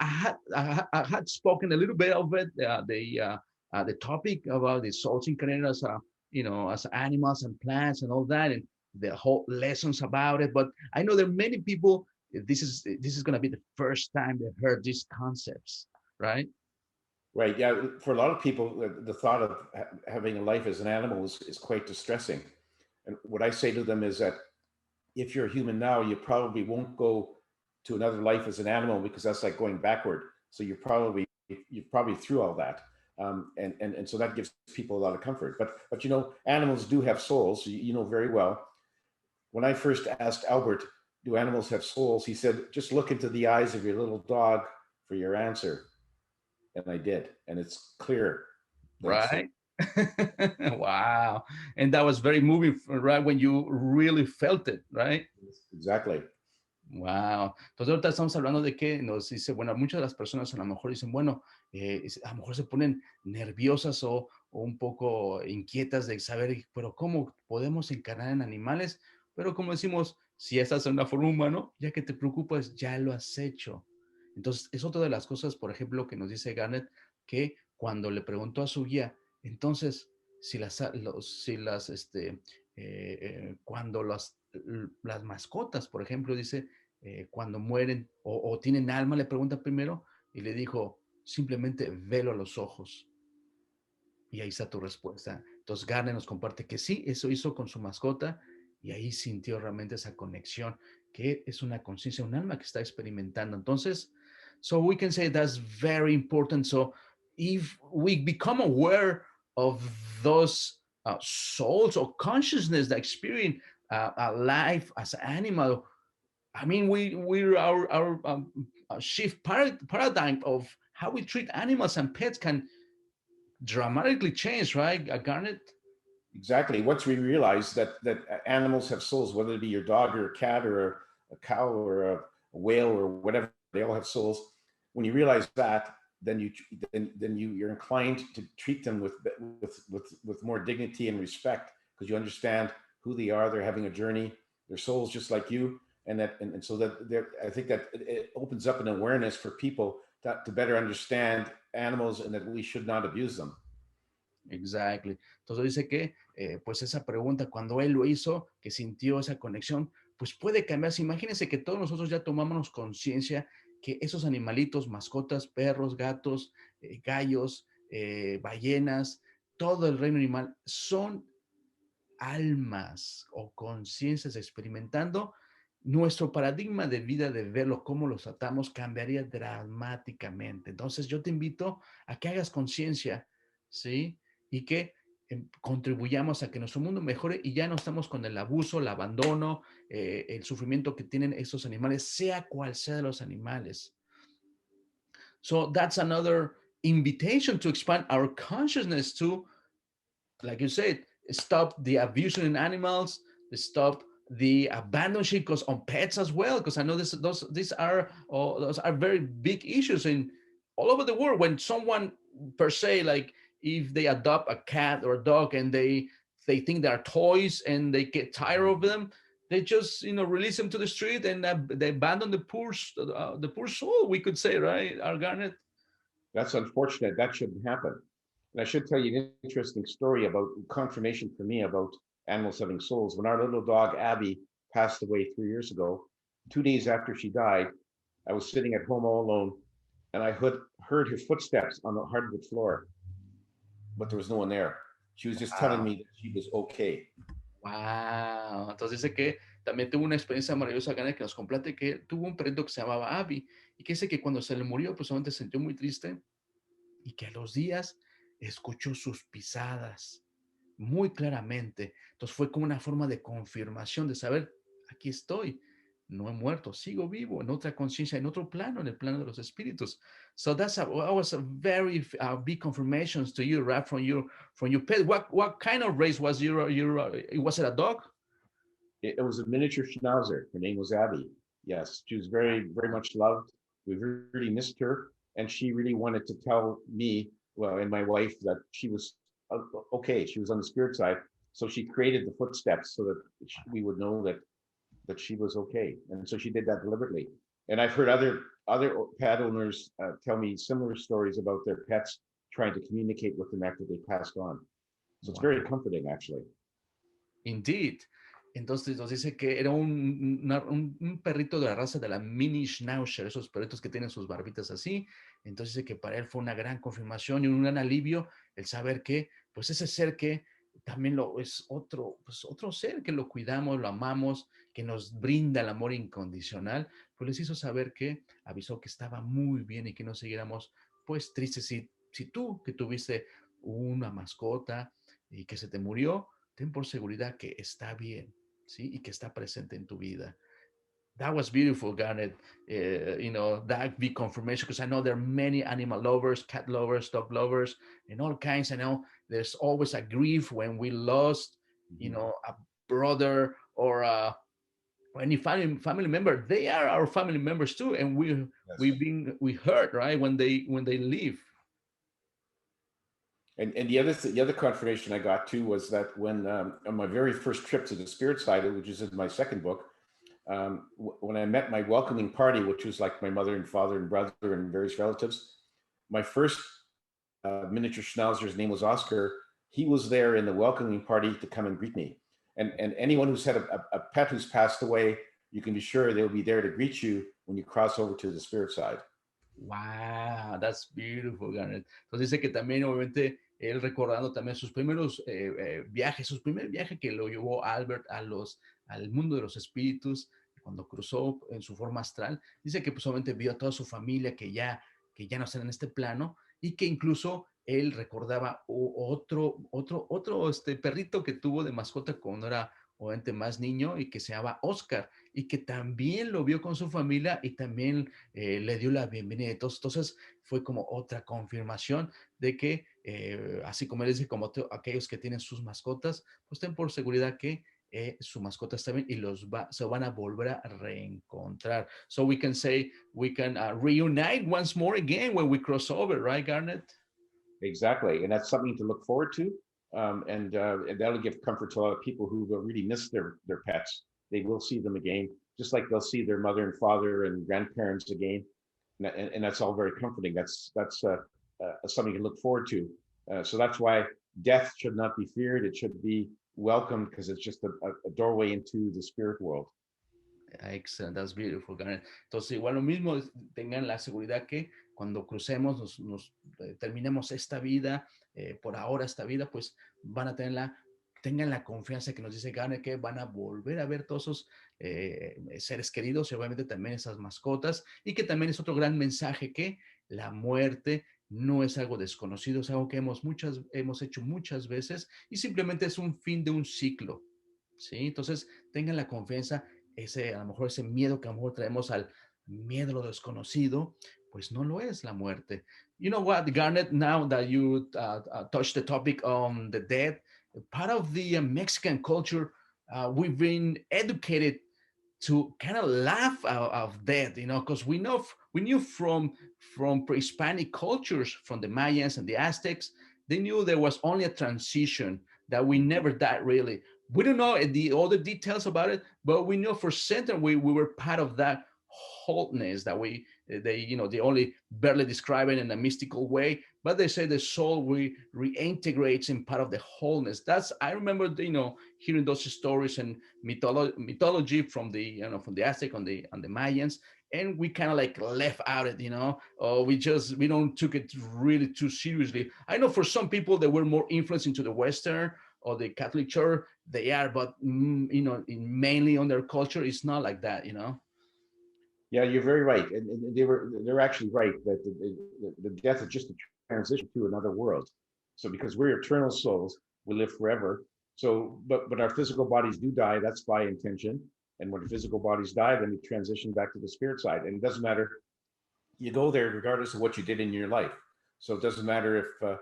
had spoken a little bit of it, the topic about the souls incarnated as as animals and plants and all that, and the whole lessons about it. But I know there are many people. This is going to be the first time they heard these concepts, right? Right. Yeah. For a lot of people, the thought of having a life as an animal is quite distressing. And what I say to them is that if you're a human now, you probably won't go to another life as an animal because that's like going backward. So you're probably through all that. And so that gives people a lot of comfort. But animals do have souls. You know very well. When I first asked Albert, "Do animals have souls?" he said, "Just look into the eyes of your little dog for your answer." And I did, and it's clear that it's Right? Wow. And that was very moving, right? When you really felt it, right? exactly. Wow. Entonces ahorita estamos hablando de que nos dice, bueno, muchas de las personas a lo mejor dicen, bueno, a lo mejor se ponen nerviosas o un poco inquietas de saber, pero ¿cómo podemos encarnar en animales? Pero como decimos, si estás en una forma humana, ya que te preocupas, ya lo has hecho. Entonces, es otra de las cosas, por ejemplo, que nos dice Garnet, que cuando le preguntó a su guía, entonces, cuando las mascotas, por ejemplo, dice, cuando mueren o tienen alma, le pregunta primero y le dijo, simplemente velo a los ojos. Y ahí está tu respuesta. Entonces Garner nos comparte que sí, eso hizo con su mascota y ahí sintió realmente esa conexión, que es una conciencia, un alma que está experimentando. Entonces, so we can say that's very important. So if we become aware of those souls or consciousness that experience a life as an animal, I mean, our shift paradigm of how we treat animals and pets can dramatically change, right, Garnet? Exactly. Once we realize that animals have souls, whether it be your dog or a cat or a cow or a whale or whatever, they all have souls. When you realize that, then you're inclined to treat them with more dignity and respect because you understand who they are. They're having a journey. Their souls just like you, and so that I think that it opens up an awareness for people to better understand animals and that we should not abuse them. Exactly. Entonces dice que, pues esa pregunta, cuando él lo hizo, que sintió esa conexión, pues puede cambiarse. Imagínense que todos nosotros ya tomamos conciencia que esos animalitos, mascotas, perros, gatos, gallos, ballenas, todo el reino animal son almas o conciencias experimentando. Nuestro paradigma de vida, de verlo, cómo los tratamos, cambiaría dramáticamente. Entonces yo te invito a que hagas conciencia, ¿sí? Y que contribuyamos a que nuestro mundo mejore y ya no estamos con el abuso, el abandono, el sufrimiento que tienen estos animales, sea cual sea de los animales. So that's another invitation to expand our consciousness to, like you said, stop the abuse in animals, stop the abandonment on pets as well, because I know these are those are very big issues in all over the world. When someone per se, like if they adopt a cat or a dog and they think they are toys and they get tired of them, they just release them to the street and they abandon the poor soul, we could say, right, Garnet? That's unfortunate. That shouldn't happen. And I should tell you an interesting story about confirmation for me about animals having souls. When our little dog Abby passed away 3 years ago, 2 days after she died, I was sitting at home all alone, and I heard her footsteps on the hardwood floor, but there was no one there. She was just telling me that she was okay. Wow. Entonces dice que también tuvo una experiencia maravillosa, Gana, que nos complete que tuvo un perrito que se llamaba Abby y que dice que cuando se le murió, pues solamente se sintió muy triste y que a los días escuchó sus pisadas muy claramente. Entonces fue como una forma de confirmación, de saber, aquí estoy. no he muerto, sigo vivo en otra conciencia, en otro plano, en el plano de los espíritus. So that was a very big confirmations to you, right? From your pet. What kind of race was was it a dog? It was a miniature schnauzer. Her name was Abby. Yes, she was very, very much loved. We really missed her, and she really wanted to tell me, well, and my wife, that she was okay. She was on the spirit side, so she created the footsteps so that we would know that she was okay, and so she did that deliberately. And I've heard other pet owners tell me similar stories about their pets trying to communicate with them after they passed on. So it's Wow. very comforting, actually. Indeed. Entonces nos dice que era un perrito de la raza de la mini schnauzer, esos perritos que tienen sus barbitas así. Entonces dice que para él fue una gran confirmación y un gran alivio el saber que, pues ese ser que también es otro, pues otro ser que lo cuidamos, lo amamos, que nos brinda el amor incondicional, pues les hizo saber que avisó que estaba muy bien y que no siguiéramos pues tristes. Si tú que tuviste una mascota y que se te murió, ten por seguridad que está bien, ¿sí? Y que está presente en tu vida. That was beautiful, Garnet. That big confirmation, because I know there are many animal lovers, cat lovers, dog lovers, and all kinds. I know there's always a grief when we lost, a brother or any family member. They are our family members too, and we hurt, right, when they leave. And the other confirmation I got too was that when on my very first trip to the spirit side, which is in my second book, when I met my welcoming party, which was like my mother and father and brother and various relatives, my first miniature schnauzer's name was Oscar. He was there in the welcoming party to come and greet me. And anyone who's had a pet who's passed away, you can be sure they'll be there to greet you when you cross over to the spirit side. Wow, that's beautiful, Garnet. Entonces dice que también, obviamente, él recordando también sus primeros viajes, su primer viaje que lo llevó Albert al mundo de los espíritus, cuando cruzó en su forma astral, dice que pues obviamente vio a toda su familia que ya no están en este plano y que incluso él recordaba otro perrito que tuvo de mascota cuando era obviamente más niño y que se llama Oscar y que también lo vio con su familia y también le dio la bienvenida. Entonces fue como otra confirmación de que, así como él dice, como aquellos que tienen sus mascotas, pues ten por seguridad que su mascota está bien y se van a volver a reencontrar. So we can say, we can reunite once more again when we cross over, right, Garnet? Exactly. And that's something to look forward to. And that'll give comfort to a lot of people who will really miss their pets. They will see them again, just like they'll see their mother and father and grandparents again. And that's all very comforting. That's something to look forward to. So that's why death should not be feared. It should be welcomed because it's just a doorway into the spirit world. Excellent, that's beautiful, Garnet. Entonces, igual lo mismo, tengan la seguridad que cuando crucemos, terminemos esta vida, por ahora esta vida, pues van a tengan la confianza que nos dice Garnet que van a volver a ver todos esos seres queridos y obviamente también esas mascotas y que también es otro gran mensaje que la muerte no es algo desconocido, es algo que hemos hecho muchas veces y simplemente es un fin de un ciclo, ¿sí? Entonces, tengan la confianza a lo mejor ese miedo que a lo mejor traemos al miedo a lo desconocido, pues no lo es la muerte. You know what, Garnet, now that you touched the topic on the dead, part of the Mexican culture, we've been educated to kind of laugh out of death, because we knew from pre-Hispanic cultures, from the Mayans and the Aztecs, they knew there was only a transition, that we never died really. We don't know all the details about it, but we know for certain we were part of that wholeness that they only barely describe it in a mystical way, but they say the soul reintegrates in part of the wholeness. I remember hearing those stories and mythology from the Aztec on the Mayans, and we kind of like left out it, or we don't took it really too seriously. I know for some people that were more influenced into the Western or the Catholic Church, they are, but mainly on their culture, it's not like that, Yeah, you're very right, and they're actually right that the death is just a transition to another world. So because we're eternal souls, we live forever. So, but our physical bodies do die. That's by intention. And when the physical bodies die, then we transition back to the spirit side. And it doesn't matter, you go there regardless of what you did in your life. So it doesn't matter if,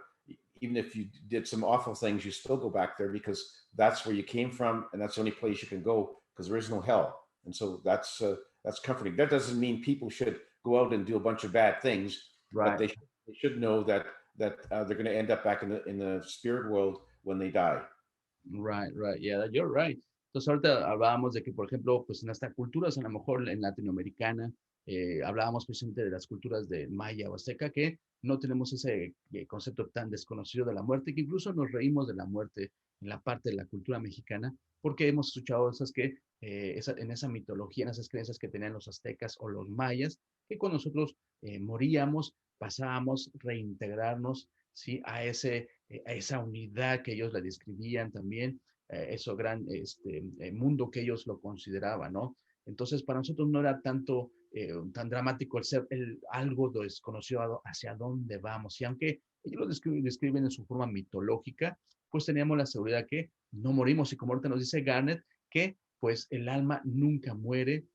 even if you did some awful things, you still go back there because that's where you came from, and that's the only place you can go because there is no hell. And so that's comforting. That doesn't mean people should go out and do a bunch of bad things, Right. but they should know that they're going to end up back in the spirit world when they die. Right, right, yeah, you're right. Entonces ahorita hablábamos de que, por ejemplo, pues en nuestras culturas, a lo mejor en latinoamericana, hablábamos precisamente de las culturas de maya o azteca, que no tenemos ese concepto tan desconocido de la muerte, que incluso nos reímos de la muerte en la parte de la cultura mexicana, porque hemos escuchado esas que, en esa mitología, en esas creencias que tenían los aztecas o los mayas, que cuando nosotros moríamos, pasábamos reintegrarnos, ¿sí? A esa unidad que ellos la describían también, eso gran mundo que ellos lo consideraban, ¿no? Entonces, para nosotros no era tan dramático el ser algo desconocido hacia dónde vamos. Y aunque ellos lo describen en su forma mitológica, pues teníamos la seguridad que no morimos. Y como ahorita nos dice Garnet, que pues el alma nunca muere,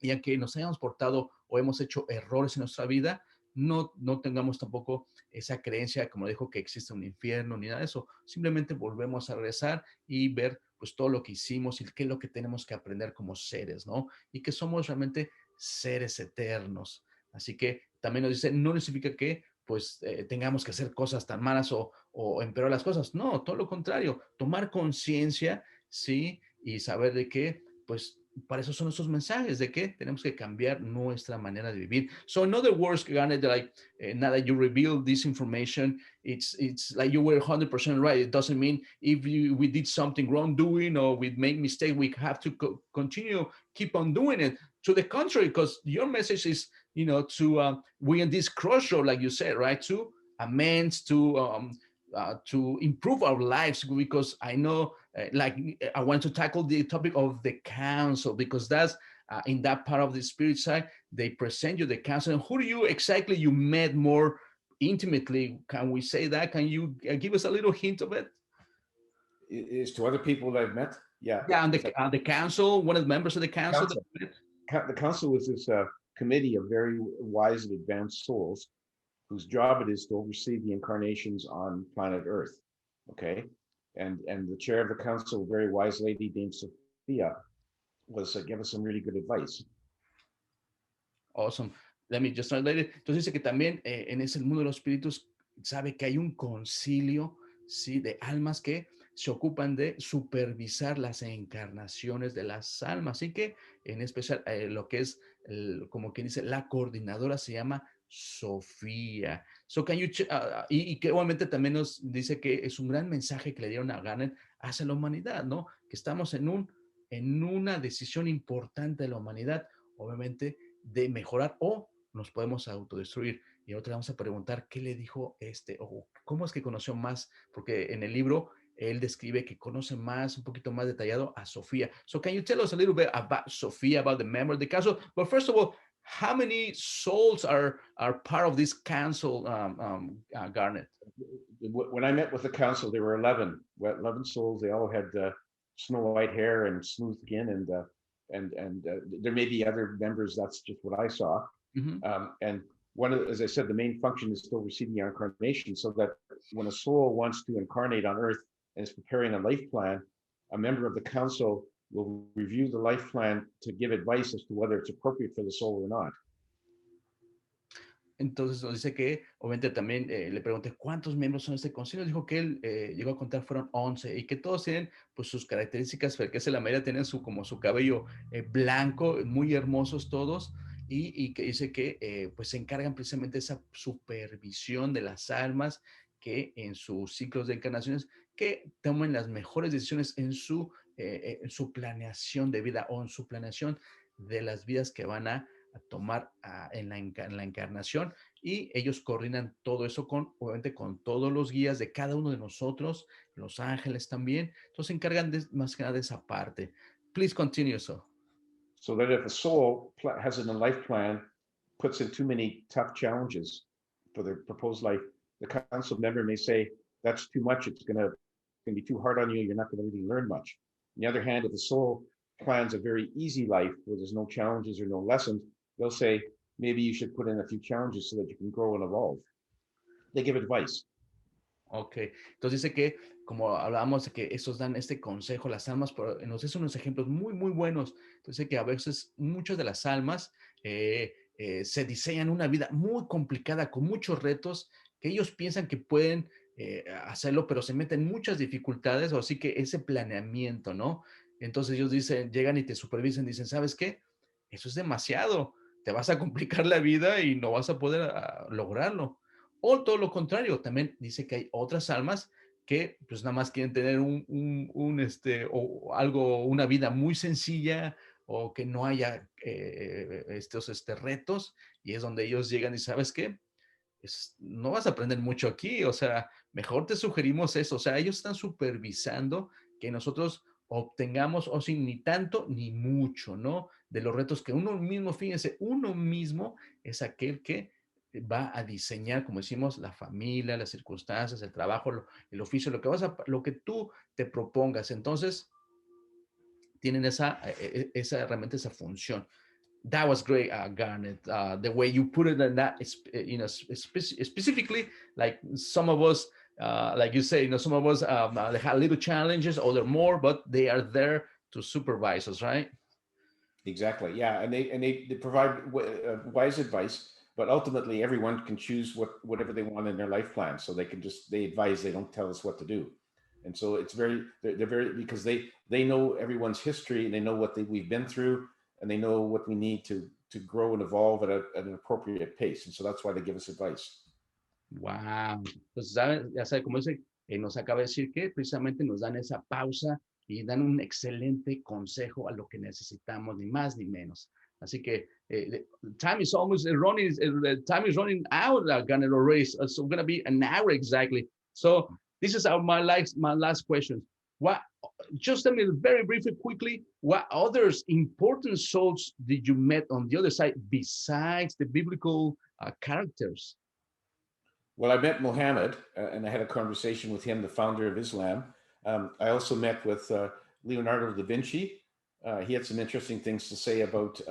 y aunque nos hayamos portado o hemos hecho errores en nuestra vida, no tengamos tampoco esa creencia, como dijo, que existe un infierno ni nada de eso. Simplemente volvemos a regresar y ver pues todo lo que hicimos y qué es lo que tenemos que aprender como seres, ¿no? Y que somos realmente seres eternos. Así que también nos dice, no significa que pues tengamos que hacer cosas tan malas o empeorar las cosas. No, todo lo contrario, tomar conciencia, ¿sí? Y saber de que pues para eso son esos mensajes de que tenemos que cambiar nuestra manera de vivir. So in other words, Garnet, like now that you reveal this information, it's like you were 100% right. It doesn't mean if we did something wrongdoing or we make mistake, we have to continue, keep on doing it. To the contrary, because your message is, to we in this crossroad, like you said, right? To amends, to improve our lives, because I know I want to tackle the topic of the council, because that's in that part of the spirit side, they present you the council. And who do you exactly you met more intimately? Can we say that? Can you give us a little hint of it? Is to other people that I've met? Yeah. Yeah, on the council, one of the members of the council. The council was this committee of very wise and advanced souls whose job it is to oversee the incarnations on planet Earth. Okay. And the chair of the council, a very wise lady named Sophia, was give us some really good advice. Awesome. Let me just translate it. Entonces dice que también en ese mundo de los espíritus sabe que hay un concilio, ¿sí? De almas que se ocupan de supervisar las encarnaciones de las almas. Así que en especial lo que es, como quien dice, la coordinadora se llama Sofía. So can you y que obviamente también nos dice que es un gran mensaje que le dieron a Garnet hacia la humanidad, ¿no? Que estamos en una decisión importante de la humanidad, obviamente, de mejorar o nos podemos autodestruir. Y ahora te vamos a preguntar qué le dijo o cómo es que conoció más, porque en el libro él describe que conoce más, un poquito más detallado a Sofía. So can you tell us a little bit about Sofía, about the member of the council? But first of all, how many souls are part of this council, Garnet? When I met with the council, there were 11 souls. They all had snow white hair and smooth skin, and there may be other members. That's just what I saw. Mm-hmm. And as I said, the main function is to oversee the incarnation, so that when a soul wants to incarnate on Earth and is preparing a life plan, a member of the council will review the life plan to give advice as to whether it's appropriate for the soul or not. Entonces nos dice que, obviamente también le pregunté cuántos miembros son de este concilio. Dijo que él llegó a contar fueron 11 y que todos tienen pues sus características, que es la mayoría tienen como su cabello blanco, muy hermosos todos, y que dice que pues se encargan precisamente de esa supervisión de las almas que en sus ciclos de encarnaciones que tomen las mejores decisiones en su planeación de vida o en su planeación de las vidas que van a tomar en la encarnación, y ellos coordinan todo eso obviamente con todos los guías de cada uno de nosotros, los ángeles también. Entonces se encargan más que nada de esa parte. Please continue, so that if a soul has in a life plan, puts in too many tough challenges for their proposed life, the council member may say, that's too much, it's going to be too hard on you, you're not going to really learn much. On the other hand, if the soul plans a very easy life where there's no challenges or no lessons, they'll say, maybe you should put in a few challenges so that you can grow and evolve. They give advice. Ok, entonces dice que, como hablábamos de que esos dan este consejo, las almas, nos dicen unos ejemplos muy, muy buenos. Entonces que a veces muchas de las almas se diseñan una vida muy complicada, con muchos retos, que ellos piensan que pueden hacerlo, pero se meten muchas dificultades, o así que ese planeamiento, ¿no? Entonces ellos dicen, llegan y te supervisan, dicen, ¿sabes qué? Eso es demasiado, te vas a complicar la vida y no vas a poder lograrlo. O todo lo contrario, también dice que hay otras almas que pues nada más quieren tener o algo, una vida muy sencilla o que no haya estos retos, y es donde ellos llegan y ¿sabes qué? No vas a aprender mucho aquí, o sea, mejor te sugerimos eso, o sea, ellos están supervisando que nosotros obtengamos, o sin ni tanto ni mucho, ¿no? De los retos que uno mismo, fíjense, uno mismo es aquel que va a diseñar, como decimos, la familia, las circunstancias, el trabajo, el oficio, lo que tú te propongas. Entonces, tienen esa herramienta, esa función. That was great, Garnet. The way you put it, in that, specifically, like some of us, like you say, some of us they have little challenges, other more, but they are there to supervise us, right? Exactly. Yeah, and they provide wise advice, but ultimately everyone can choose whatever they want in their life plan. So they advise. They don't tell us what to do, and so it's they're very, because they know everyone's history, and they know what we've been through, and they know what we need to grow and evolve at an appropriate pace, and so that's why they give us advice. Wow. Entonces, ya sabe, como dice, nos acaba de decir que precisamente nos dan esa pausa y dan un excelente consejo a lo que necesitamos, ni más ni menos. Así que time is almost running. Time is running out. Gonna race. So gonna be an hour exactly. So this is my last question. What? Just tell me very briefly, quickly, what others important souls did you met on the other side besides the biblical characters? Well, I met Muhammad, and I had a conversation with him, the founder of Islam. I also met with Leonardo da Vinci. He had some interesting things to say about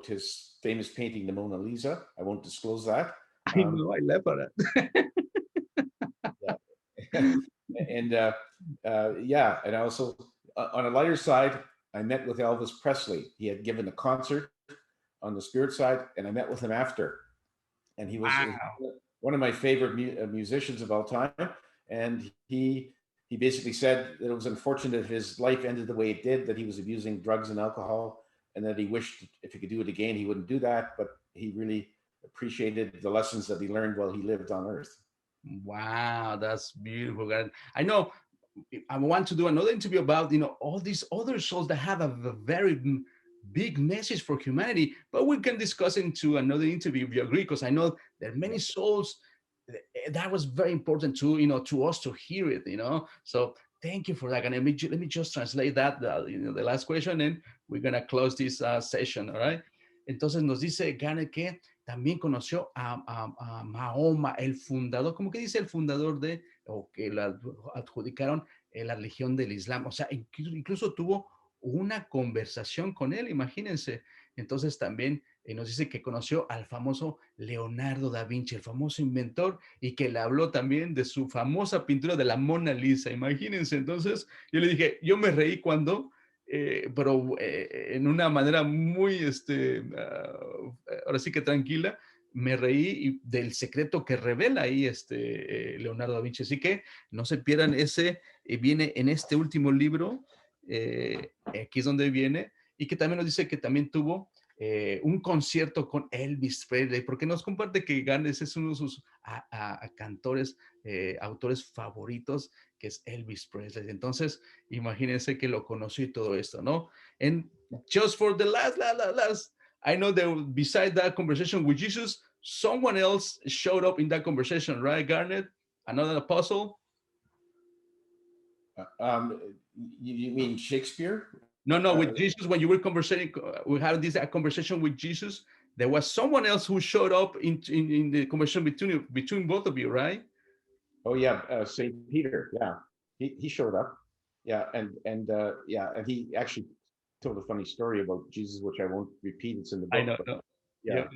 his famous painting, the Mona Lisa. I won't disclose that. I know, I laugh at it. And yeah, and also on a lighter side, I met with Elvis Presley. He had given a concert on the spirit side, and I met with him after, and he was one of my favorite musicians of all time. And he basically said that it was unfortunate that his life ended the way it did, that he was abusing drugs and alcohol, and that he wished if he could do it again, he wouldn't do that. But he really appreciated the lessons that he learned while he lived on earth. Wow, that's beautiful. I know I want to do another interview about, all these other souls that have a very big message for humanity, but we can discuss into another interview if you agree, because I know there are many souls that was very important to, to us to hear it, So thank you for that. And let me just translate that, the last question, and we're going to close this session, all right? Entonces nos dice Garnet que también conoció a Mahoma, el fundador, como que dice el fundador o que le adjudicaron la religión del Islam. O sea, incluso tuvo una conversación con él, imagínense. Entonces también nos dice que conoció al famoso Leonardo da Vinci, el famoso inventor, y que le habló también de su famosa pintura de la Mona Lisa, imagínense. Entonces yo le dije, yo me reí cuando pero en una manera muy, ahora sí que tranquila, me reí del secreto que revela ahí Leonardo da Vinci. Así que no se pierdan viene en este último libro, aquí es donde viene, y que también nos dice que también tuvo un concierto con Elvis Presley, porque nos comparte que Ganes es uno de sus cantores, autores favoritos, que es Elvis Presley. Entonces, imagínense que lo conoció y todo esto, ¿no? And just for the last, I know that beside that conversation with Jesus, someone else showed up in that conversation, right, Garnet? Another apostle? You mean Shakespeare? No, with Jesus, when you were conversing, we had this conversation with Jesus. There was someone else who showed up in the conversation between both of you, right? Oh yeah, Saint Peter. Yeah, he showed up. Yeah, and yeah, and he actually told a funny story about Jesus, which I won't repeat. It's in the I book. know. But No. yeah, Yeah.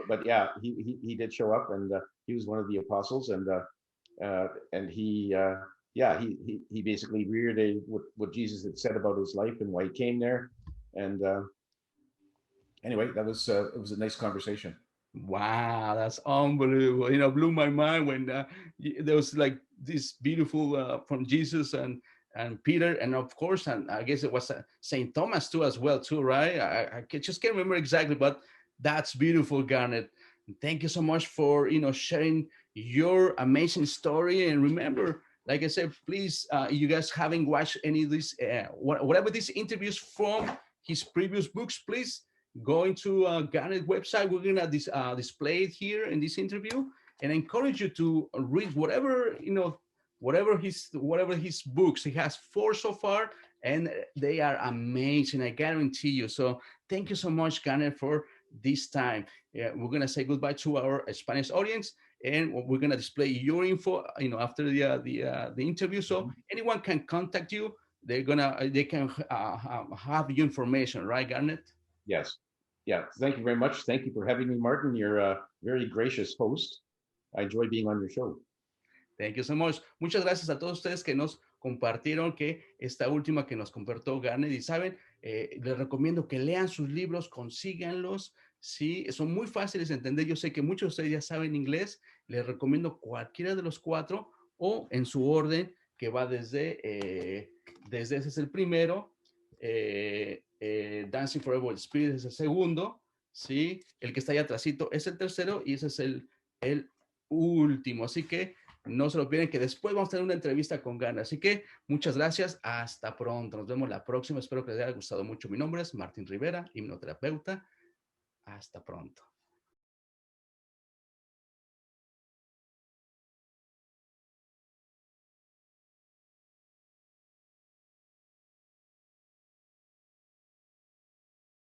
but yeah, he did show up, and he was one of the apostles, and he basically reiterated what Jesus had said about his life and why he came there. And anyway, that was it was a nice conversation. Wow, that's unbelievable. Blew my mind when there was like this beautiful from Jesus and Peter, and of course, and I guess it was Saint Thomas too as well too, right? Just can't remember exactly, but that's beautiful, Garnet. Thank you so much for sharing your amazing story. And remember, like I said, please, you guys haven't watched any of these, whatever these interviews from his previous books, please going to Garnet website. We're gonna display it here in this interview, and I encourage you to read whatever his books. He has 4 so far, and they are amazing. I guarantee you. So thank you so much, Garnet, for this time. Yeah, we're gonna say goodbye to our Spanish audience, and we're gonna display your info. After the interview, so anyone can contact you. They can have your information, right, Garnet? Yes. Yeah. Thank you very much. Thank you for having me, Martin. You're a very gracious host. I enjoy being on your show. Thank you so much. Muchas gracias a todos ustedes que nos compartieron, que esta última que nos compartió Garnet. Y saben, les recomiendo que lean sus libros, consíganlos. Sí, son muy fáciles de entender. Yo sé que muchos de ustedes ya saben inglés. Les recomiendo cualquiera de los 4 o en su orden, que va desde ese es el primero, Dancing Forever with Spirit es el segundo, ¿sí? El que está ahí atrásito es el tercero y ese es el último. Así que no se lo pierdan, que después vamos a tener una entrevista con Garnet. Así que muchas gracias. Hasta pronto. Nos vemos la próxima. Espero que les haya gustado mucho. Mi nombre es Martín Rivera, hipnoterapeuta. Hasta pronto.